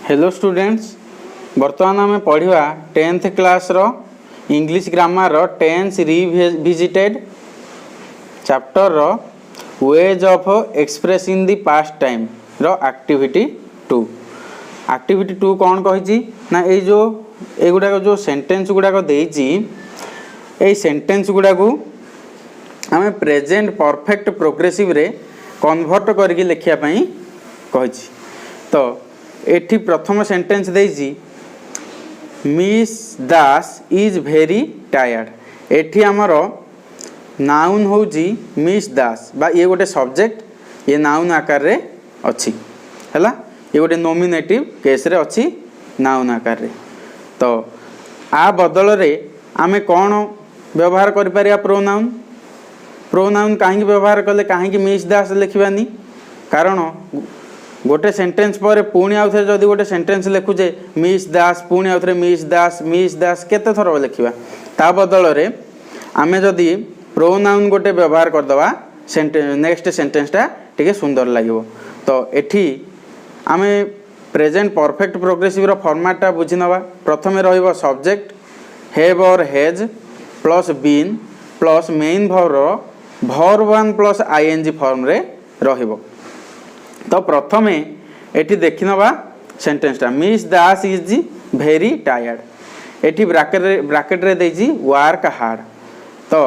Hello students, बर्तमान आम पढ़ा 10th क्लास रो इंग्लिश ग्रामर रो टेंस रिविजिटेड चैप्टर रो ways of expressing the past time रो एक्टिविटी 2 कौन कही ना ये जो एगुड़ा जो सेंटेंस गुड़ाक देती ये सेंटेंस गुड़ा को आम प्रेजेंट परफेक्ट प्रोग्रेसिव रे कन्वर्ट करके लिखापी कही। तो एठी प्रथम सेंटेंस देजी miss Das is very tired. एठी आमर नाउन होउजी मिस दास बा ये गोटे सब्जेक्ट ये नाउन आकार रे अच्छी हैला ये गोटे नोमिनेटिव केस रे अच्छी नाउन आकार रे। तो आ बदल रे आमे कौन व्यवहार करि परिया प्रोनाउन कहीं व्यवहार कले कहीं मिस दास लिखवानी कारण गोटे सेंटेंस पर पुणी आउ थे जदि गोटे सेंटेंस लिखुचे मिस दास पुणी आउ थे मिस दास केते थर लिखा ता बदल रे आमे जदि प्रोनाउन गोटे व्यवहार करदवा नेक्स्ट सेंटेंसटा टिके सुंदर लगे। तो एठी आमे प्रेजेंट परफेक्ट प्रोग्रेसिव रो फॉर्मेटटा बुझी नवा। प्रथमे रहिबो subject have or has plus been plus main verb 1 plus ING form रे रहिबो। तो प्रथमे एठी देखि नवा सेंटेंसटा miss Das is very tired. एठी ब्रैकेट रे देजी वर्क हार्ड। तो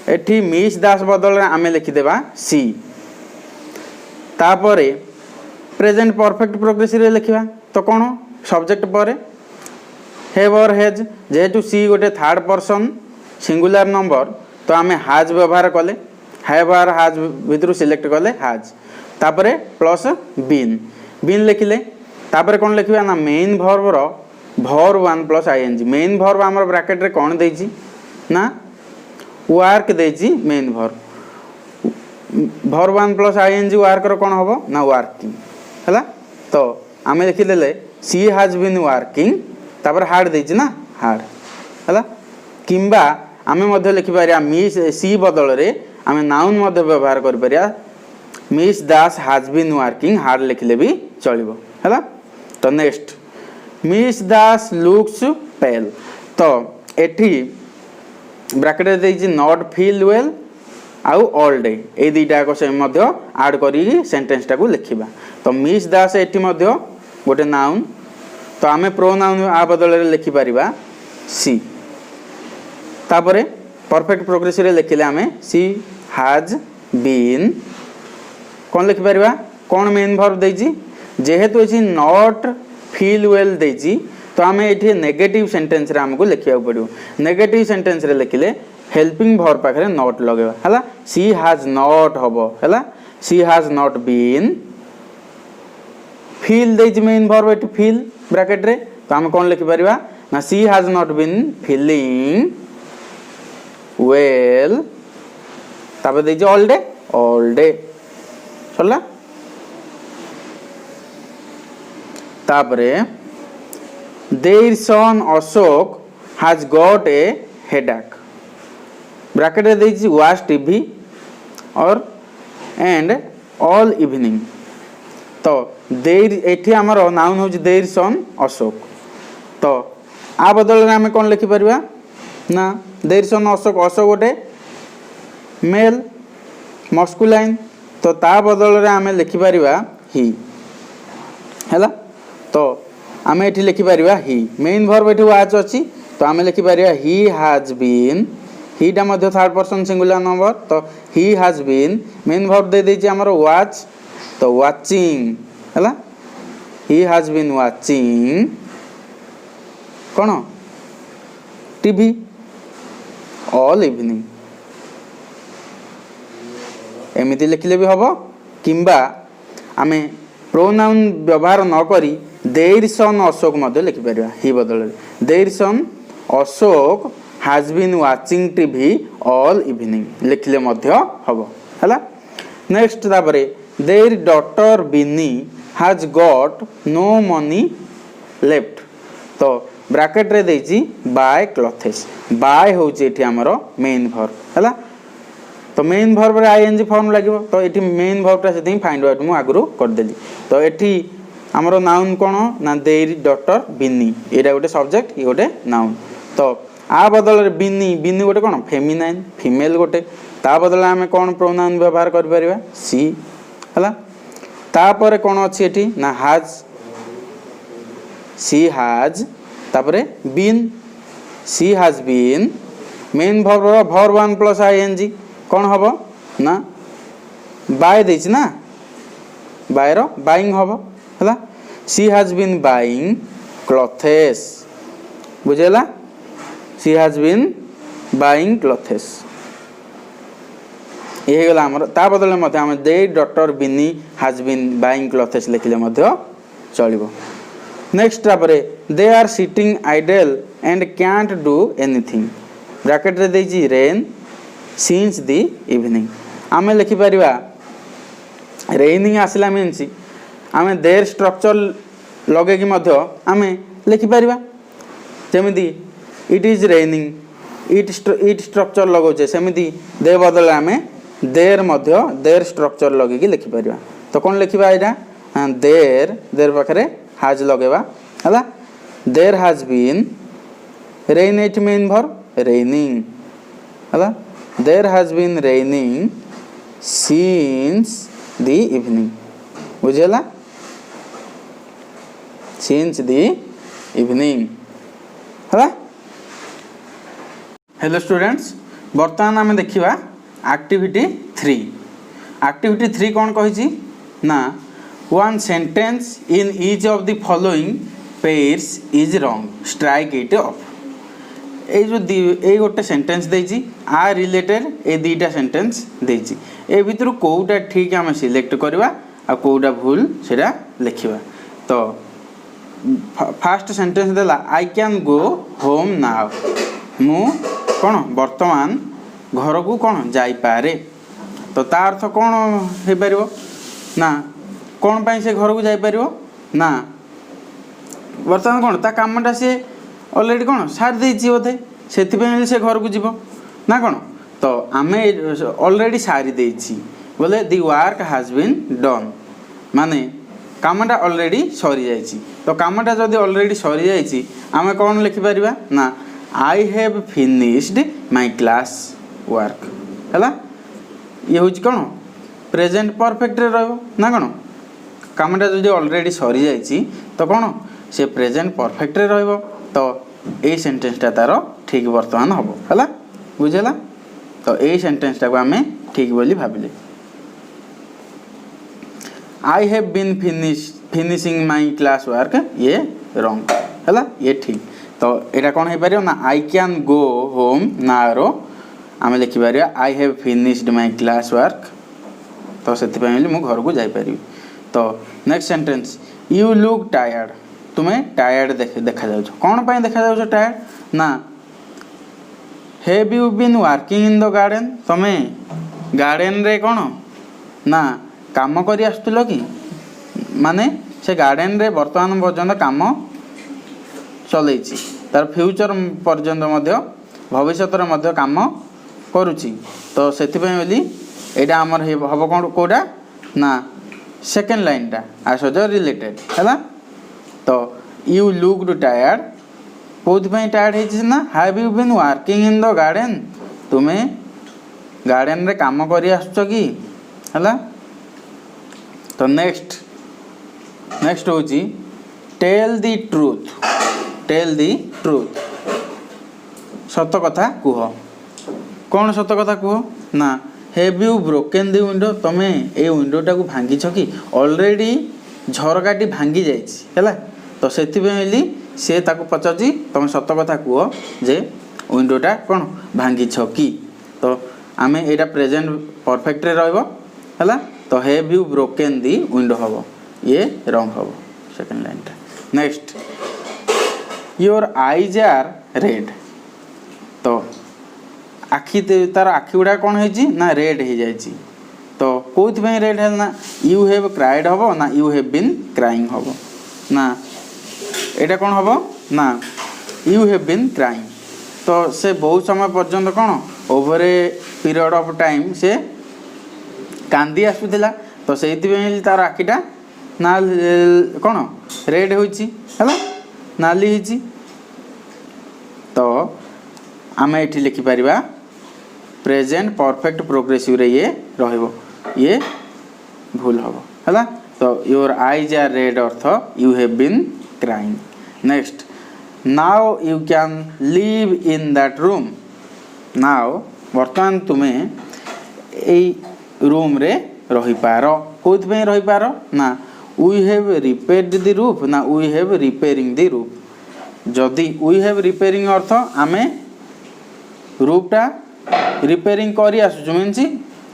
एठी मिस दास बदल आमे लिखि देबा सी तापरे प्रेजेंट परफेक्ट प्रोग्रेसिव रे लिखिबा। तो कोन सब्जेक्ट पर हैव और हैज जेहेतु सी गोटे थर्ड पर्सन सिंगुलर नंबर तो आमे हाज व्यवहार कले हैव और हाज भितर सिलेक्ट कले हाज तापरे प्लस बीन लिखिले तापरे कौन लिखा ना मेन वर्ब रो verb 1 plus ING. Main verb आमर ब्रैकेट रे कौन देजी ना वर्क देजी main verb 1 plus ING work रो कौन होबो ना वर्किंग हैला। तो आमे लिखि देले सी हैज बीन वर्किंग तापर हार्ड देजी ना हार्ड हैला। किंबा आमे मध्य लिखि पारिया मिस सी बदल रे आमे नाउन मध्य व्यवहार कर पारिया Miss Das has been working hard लिखले भी चलिबो हैला। तो next Miss Das looks pale. तो एठी ब्रैकेट रे देजी नॉट फील वेल आउ ऑल डे ए दुईटा को से मध्य ऐड करी सेंटेंस टा को लिखिबा। तो मिस दास एठी मध्य गोटे नाउन तो आमे प्रोनाउन आ बदल रे लिखि परिबा सी तापरे परफेक्ट प्रोग्रेसिव रे लिखिले आमे सी हैज बीन कौन लिखि परिबा कौन मेन वर्ब देजी जेहेतु एछि नॉट फील वेल देजी तो आमे एठी नेगेटिव सेंटेंस रे हमको लिखिया पड़ियो। नेगेटिव सेंटेंस रे लिखिले हेल्पिंग वर्ब पाखरे नॉट लगेबा हैला। सी हैज नॉट हबो हैला she has not been feel देजी मेन वर्ब एठी फील ब्रैकेट रे तो हम कौन लिखि परिबा ना she has not been feeling well तापर देजी ऑल डे चला। तापरे their son Ashok has got a headache bracket रे देजी वॉच टीवी और एंड ऑल इवनिंग। तो देयर एठी हमर नाउन हो देयर सन अशोक। तो आ बदल रे हमें कौन लिखि परिबा ना देयर सन अशोक गोटे मेल मस्कुलाइन तो ता बदल रे आमे लिखि परिबा ही हैला। तो आमे एठी लिखि परिबा ही मेन वर्ब एठी वाच अछि तो आमे लिखि परिबा ही हैज बीन ही टा मध्य थर्ड पर्सन सिंगुलर नंबर तो he has been main verb दे देछि हमर वाच तो वाचिंग हैला ही हैज बीन वाचिंग कोन टीवी ऑल इवनिंग एमिति लिखले भी हबो। किंबा आमे प्रोनाउन व्यवहार न करी देयर सन अशोक मध्य लिखि परिबा ही बदल their son Ashok has been watching TV all evening लिखले मध्य हबो हैला। नेक्स्ट तापरे their daughter Bini has got no money left. तो ब्रैकेट रे देजी बाय क्लॉथेस बाय होची एठी हमरो मेन वर्ब हैला। तो मेन वर्ब रे आईएनजी फॉर्म लागो तो एठी मेन वर्ब टा सेति फाइंड आउट मु आगुरो कर देली। तो एठी आमर नाउन कौन ना देर डॉटर बिनी एटा गोटे सब्जेक्ट ये गोटे नाउन तो आ बदल बिनी बिनी गोटे कौन फेमिनाइन फीमेल गोटे ता बदल आम कौन प्रोनाउन व्यवहार कर सी है तापर कौन अच्छी एटी ना हाज सी हाज तापरे बीन सी has been main verb verb one plus ING कौन हम ना बाय देछि ना बायर बाइंग हम है सी हाज बीन बाइंग क्लथेस बुझेला सी हाज बीन बाइंग क्लथेस ये गला हमर ता बदले मते हम दे डॉक्टर बिनी हाज बीन बाइंग क्लथेस लिखले मते चलिबो नेक्स्ट तापरे they are sitting idle and can't do anything bracket रे देजी रेन सिंस दी इवनिंग आमे लिखि परिबा रेनिंग आसला मीन्स आमे देर स्ट्रक्चर लगे कि मध्य आमे लिखि परिबा जेमिति it is raining it structure लगोचे सेमिति दे बदले आमे देर मध्य देर स्ट्रक्चर लगे कि लिखि परिबा तो कोन लिखिबा एटा देर देर पाखरे हाज लगेबा हला there has been rain it mean भर रेनिंग हला there has been raining since the evening बुझेला सिंस दी इवनिंग हला हेलो स्टूडेंट्स वर्तमान आम देखिबा एक्टिविटी 3 कौन कही ना one sentence in each of the following pairs is wrong strike it off ए जो ए गोटे सेंटेंस देछि आ रिलेटेड ए दुईटा सेंटेंस देछि ए भितर कोउटा ठीक आम सिलेक्ट करवा आ कोउटा भूल सेटा लिखिबा तो फास्ट सेंटेंस देला I can go home now मु कौन वर्तमान घर को कौन जाई पारे तो ता अर्थ कौन हो पारिबो ना कौन पाई से घर को जाई पारिबो ना वर्तमान कौन ता कामटा से ऑलरेडी कौन सार देछि बोधे सेथिपे से घर को जीवो ना कौन तो आमे ऑलरेडी सारी देछि बोले the work has been done माने कामटा ऑलरेडी सरी जाइछि तो कामटा जदि ऑलरेडी सरी जाइछि आमे कौन लिखि परिबा ना आई have finished my class work है ये हूँ कौन प्रेजेंट परफेक्ट रहिबो ना कौन कामटा जो ऑलरेडी सरी जाइछि तो कौन से प्रेजेंट परफेक्ट रहिबो तो ए सेंटेंसटा तार ठीक वर्तमान हम है बुझेला तो ए सेंटेंसटा को आम ठीक बोली भाविले I have been finishing my class work ये रॉन्ग है ये ठीक तो यहाँ कौन हो पार ना आई कैन गो होम ना रो आम लिखिपर I have finished my class work तो से मु घर को जापर तो next sentence you look tired तुम्हें टायर्ड देखा जाउछ कौन पाई देखा जाउछ टायर्ड ना have you been working in the garden तुम्हें गार्डन रे कौन ना काम करी आसुल कि माने से गार्डन रे वर्तमान पर्यंत काम चलैछि तार फ्यूचर पर्यंत भविष्य काम करुच्ची तो से यहाँ आमर हम कौन कौटा ना सेकेंड लाइनटा आ सहित रिलेटेड है तो यू लुक्ड टायर्ड कौन टायर्ड है have you been working in the garden तुम्हें गार्डन रे काम करी आसुच कि है तो नेक्स्ट हूँ टेल दी ट्रूथ सत कथा कुह कौन सत कथा कुह ना have you broken the window तुम्हें ए विंडोटा को भांगी कि ऑलरेडी झरकाटी भांगी जाइए तो से सी पचार तुम सत कथा कुह जे विंडोटा कौन भांगी कि तो आम यहाँ प्रेजेंट परफेक्ट रहा तो have you broken the window हम ये रॉन्ग हम सेकेंड लाइनटा next your eyes are red तो आखि तार आखि गुड़ा कौन है ना रेड हो जाए तो कौन रेड है ना यू हैव क्राइड हम ना यू हैव बीन क्राइंग हम ना यहाँ कौन हम ना यू हैव बीन क्राइंग तो से बहुत समय पर्यंत कौन over a period of time से कांदी आसुला तो से तार आखिटा ना कौन रेड होइछि हैला नाली होइछि तो आमे एठी लिखि परिबा प्रेजेंट परफेक्ट प्रोग्रेसिव रे ये रहइबो ये भूल हबो हैला तो योर आईज आर रेड अर्थ you have been crying next now you can live in that room now वर्तमान तुमे ए रूम रे रही पार कोथ पे रही पार ना we have repaired the roof ना we have repairing the roof जदि वी हैव रिपेयरिंग अर्थ आमे रूफटा रिपेयरिंग करी आसु मीन्स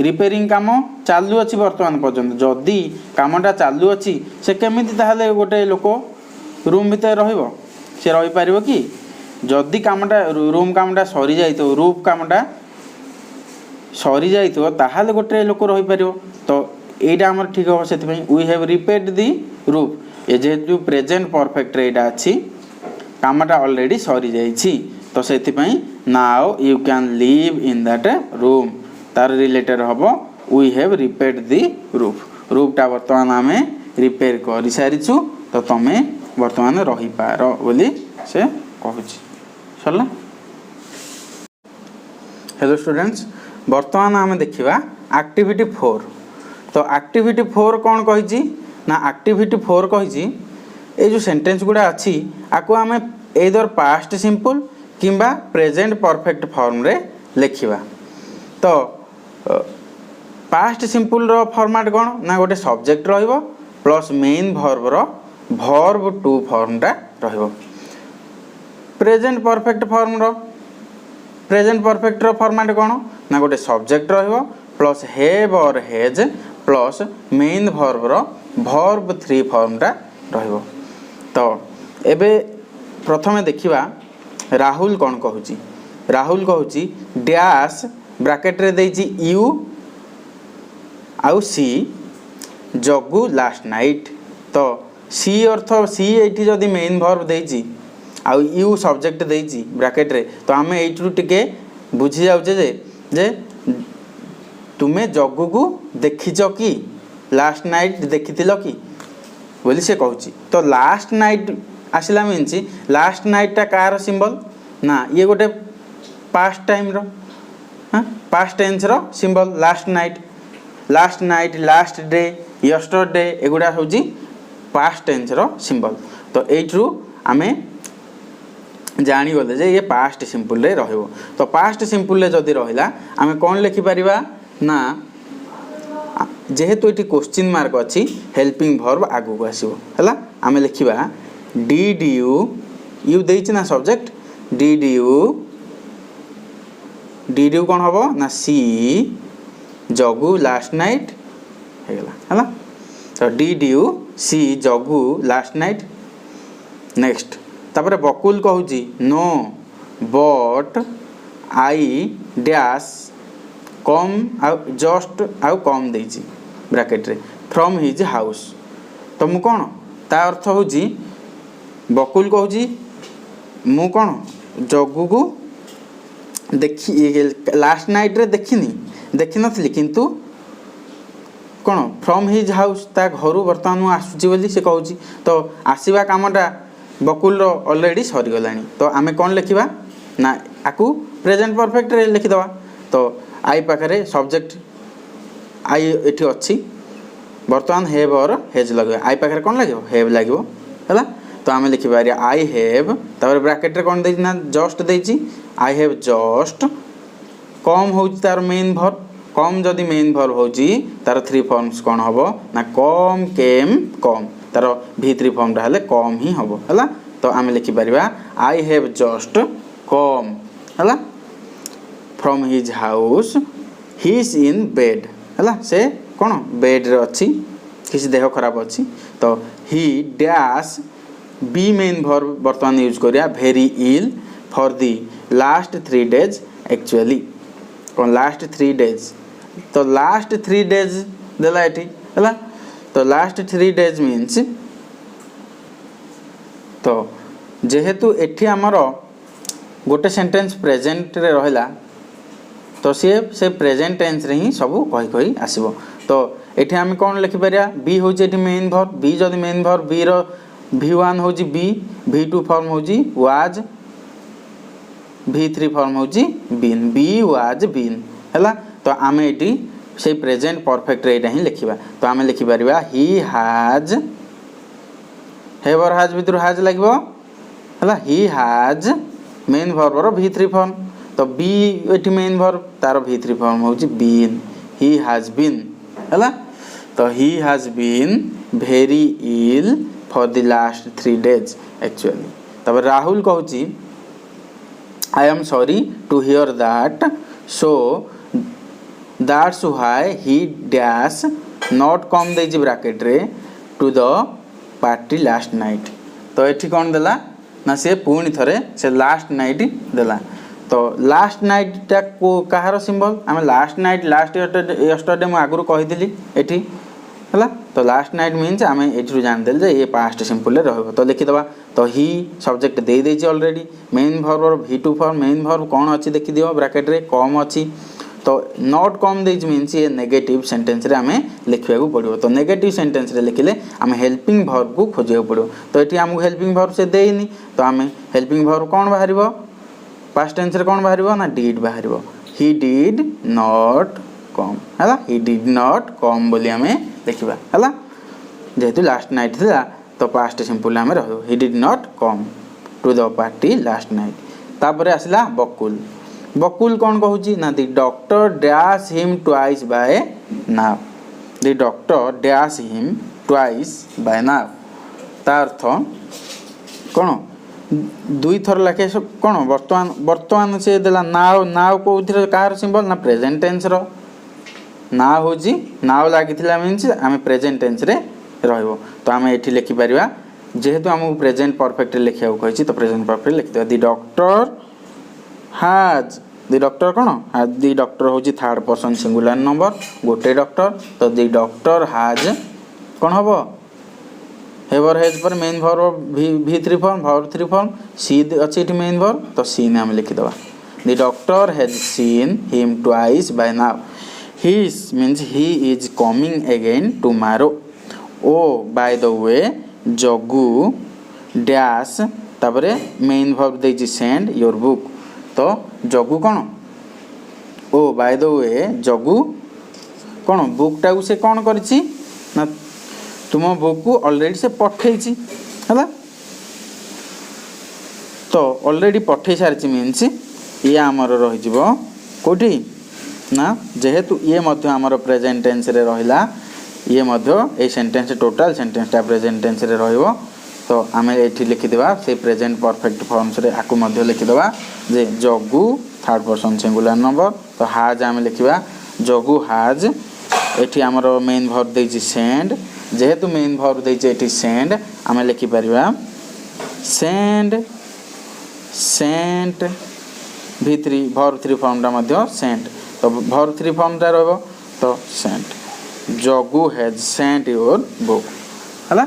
रिपेयरिंग काम चालू अच्छी वर्तमान पर्यंत जदि कामटा चालू अच्छी से केमिति ताहले गोटे लोक रूम भितर रहिबो से रही पारिबो कि जदि कामटा रूम कामटा सरी जाई तो रूफ कामटा सरी जाई तो ताहले गोटे लोक रही पारिबो तो एटा हमर ठीक हो सेति पई we have repaired the roof ए जे प्रेजेंट परफेक्ट रे एटा अछि कामटा ऑलरेडी सरी जाई छी तो सेति पई now you can live in that room तार रिलेटेड हबो we have repaired the roof रूफटा वर्तमान आमे रिपेयर करि सारिछु तो तमे वर्तमान रही पार बोली से कहूची सरला हेलो स्टूडेंट्स वर्तमान आमे देखिबा एक्टिविटी 4 तो एक्टिविटी 4 कौन कहिछि ना एक्टिविटी 4 कहिछि ए जो सेंटेंस गुडा अछि आको आमे एदर पास्ट सिंपल किंबा प्रेजेंट परफेक्ट फॉर्म रे लिखिबा तो पास्ट सिंपल रो फॉर्मेट कौन ना गोटे सब्जेक्ट रहइबो प्लस मेन वर्ब रो वर्ब टू फॉर्मटा रहइबो प्रेजेंट परफेक्ट रो फॉर्मेट कौन ना गोटे सब्जेक्ट रहइबो plus have or has plus main verb रो वर्ब 3 फॉर्मटा रहइबो तो एबे प्रथमे देखिबा राहुल कौन कहूची राहुल कहूची डैश ब्रैकेट रे देइची यू आउ सी जगू लास्ट नाइट तो सी अर्थ सी एठी जदी मेन वर्ब देइची आउ यू सब्जेक्ट देइची ब्रैकेट रे तो हमें एठू टिके बुझी जाउचे जे तुमे जगू को देखिचो कि लास्ट नाइट देखिथिलो कि बोली से कहूची तो लास्ट नाइट आसिला मीन्स लास्ट नाइट टा कार सिंबल ना ये गोटे पास्ट टाइम रो हां पास्ट टेंस रो symbol last night last day yesterday एगुडा होची पास्ट टेंस रो सिंबल तो एठरू आमे जानी गले जे ये पास्ट सिंपल रे रहइबो तो पास्ट सिंपल रे जदी रहिला आमे कोन लिखि परिबा ना जेहेतु एटी क्वेश्चन मार्क अछि हेल्पिंग वर्ब आगु को आसीबो हला आमे लिखिबा डिड यू देइछि ना सब्जेक्ट डिड यू कोन हबो ना सी जगू लास्ट नाइट हे गेला हला तो डिड यू सी जगू लास्ट नाइट नेक्स्ट तापर बकुल कहूची नो बट आई डैश कम आउ जस्ट आउ कम देइछि ब्रैकेट रे फ्रॉम हिज हाउस तो मु कोन ता अर्थ होची बकुल कहूची मु कोन जग्गू को देखि लास्ट नाइट रे देखि नथली किंतु कोन फ्रॉम हिज हाउस ता घरु वर्तमान आसुची बोली से कहूची तो आसीबा कामटा बकुल रो ऑलरेडी सरी गलानी तो आमे कोन लिखिबा ना आकु प्रेजेंट परफेक्ट रे लिखि दवा तो आई पाखरे सब्जेक्ट आई एठी अछि वर्तमान हैव और हैज लगबे आई पाखरे कोन लागबो हैव लागबो हला तो आमे लिखि बारी आई हैव तापर ब्रैकेट रे कोन देछि ना जस्ट देछि आई हैव जस्ट कम होछि तार मेन वर्ब कम जदी मेन वर्ब होछि तार 3 फॉर्म्स कोन हबो ना कम केम कम तार v3 फॉर्म रहले कम ही हबो हला तो आमे लिखि परिबा आई हैव जस्ट कम हला from his house he is in bed हला से कोन बेड रे अछि किसी देह खराब अछि तो he dash be main verb वर्तमान यूज करिया very ill for the last 3 days actually कोन लास्ट 3 डेज तो लास्ट 3 डेज देला एठी हला तो लास्ट 3 डेज मीन्स तो जेहेतु एठी हमर गोटे सेंटेंस प्रेजेंट रे रहला तो से प्रेजेंट टेंस रे ही सब कहि आसीबो तो एठी आम कौन लिखिपर बी हूँ ये मेन भर बी जदि मेन भर बी V1 हूँ बी V2 फॉर्म हूँ वाज V3 फॉर्म हूँ बीन बी वाज बीन है। तो आम ये से प्रेजेंट परफेक्ट रे ही लिखा तो आम लिखिपर ही हाज हेवर हाज भितर हाज लगे है ही हाज मेन भर्वर V3 फॉर्म तो बी ये मेन भर्व तार V3 फॉर्म हूँ बीन ही हाज बीन है। तो he has been very ill for the last 3 days actually. तब राहुल कहूँ I am sorry to hear that so that's why he dash not come दे bracket रे to the party last night. तो ये कौन देला ना सी पुणी थे से लास्ट नाइट देला। तो लास्ट नाइटा को कहार सिंबल आम लास्ट नाइट लास्ट यस्टरडे मुझे आगुरी कही ये है। तो लास्ट नाइट मीन्स आम ये जानदे ये पास्ट सिंपल रही। तो लिखिदे तो ही सब्जेक्ट दे देछि ऑलरेडी मेन भर्वर V2 फॉर्म मेन भर्व कौन अच्छी देखी दियो ब्रैकेट रे कम अच्छी। तो नॉट कम देज मीन्स ये नेगेटिव सेंटेंस रे आमे लिखा पड़ो। तो नेगेटिव सेंटेंस रे लिखिले आम हेल्पिंग भर्व को खोजा पड़ो। तो ये आमको हेल्पिंग भर्व से देनी तो आम हेल्पिंग भर्व कौन बाहर पास्ट टेंस रे कौन बाहर ना डिड बाहर ही डिड नॉट कम है ही डिड नॉट कम बोली आम देखा है जेहेतु लास्ट नाइट था तो पास्ट सिंपल आम रही he did not come to the party last night. तापर आसला बकुल बकुल कौन कहूँ ना the doctor dash him twice by now the doctor dash him twice by now ता अर्थ कौन दुई थर लाखे कौन वर्तमान वर्तमान से देला नाव नाव को कहार सिंबल ना प्रेजेंट टेंस रो नाव हूँ नाव लगी मीन्स आम प्रेजेंट टेंस रे रहिबो। तो आम ये लिखिपर जेहेतु आमको प्रेजेंट परफेक्ट लिखा कही तो प्रेजेंट परफेक्ट लिखिदेवा the doctor has the doctor कौन द डॉक्टर हूँ थर्ड पर्सन सिंगुलर नंबर गोटे डॉक्टर। तो द डॉक्टर हाज कौन हम हेवर हेज पर main verb V3 form verb 3 form सी अच्छी मेन भर्व तो सी ने आम लिखिदेवा the doctor has seen him twice by now he means he is coming again tomorrow ओ by the way Jagu dash तापरे मेन भर्व देछि सेंड योर बुक। तो जगू कौन ओ बाय द वे जगू कौन बुकटा से कौन करिछि ना तुम बुक को ऑलरेडी से पठेई है। तो ऑलरेडी पठे सारी मीन्स ये आमर रही कौटी ना जेहेतु ये मध्य आमर प्रेजेंट टेंस रे रहिला ये मध्य ए सेंटेंस टोटल सेंटेंसटा प्रेजेंट टेंस रे रहिबो। तो आम ये लिखिदेवा से प्रेजेंट परफेक्ट फॉर्म्स रे आकु मध्य लिखिदेवा जे जगू थर्ड पर्सन सिंगुलर नंबर। तो हाज आम लिखा जगू हाज एठी आमर मेन भर्व देछि सेंड जेहेतु मेन भर्व देछि सेंड आम लिखिपर सेंड सेंट V3 भर्व 3 फॉर्मटा मध्य सेंट। तो भर्व 3 फॉर्मटा रहिबो तो सेंट जगू हैज सेंट योर बुक है।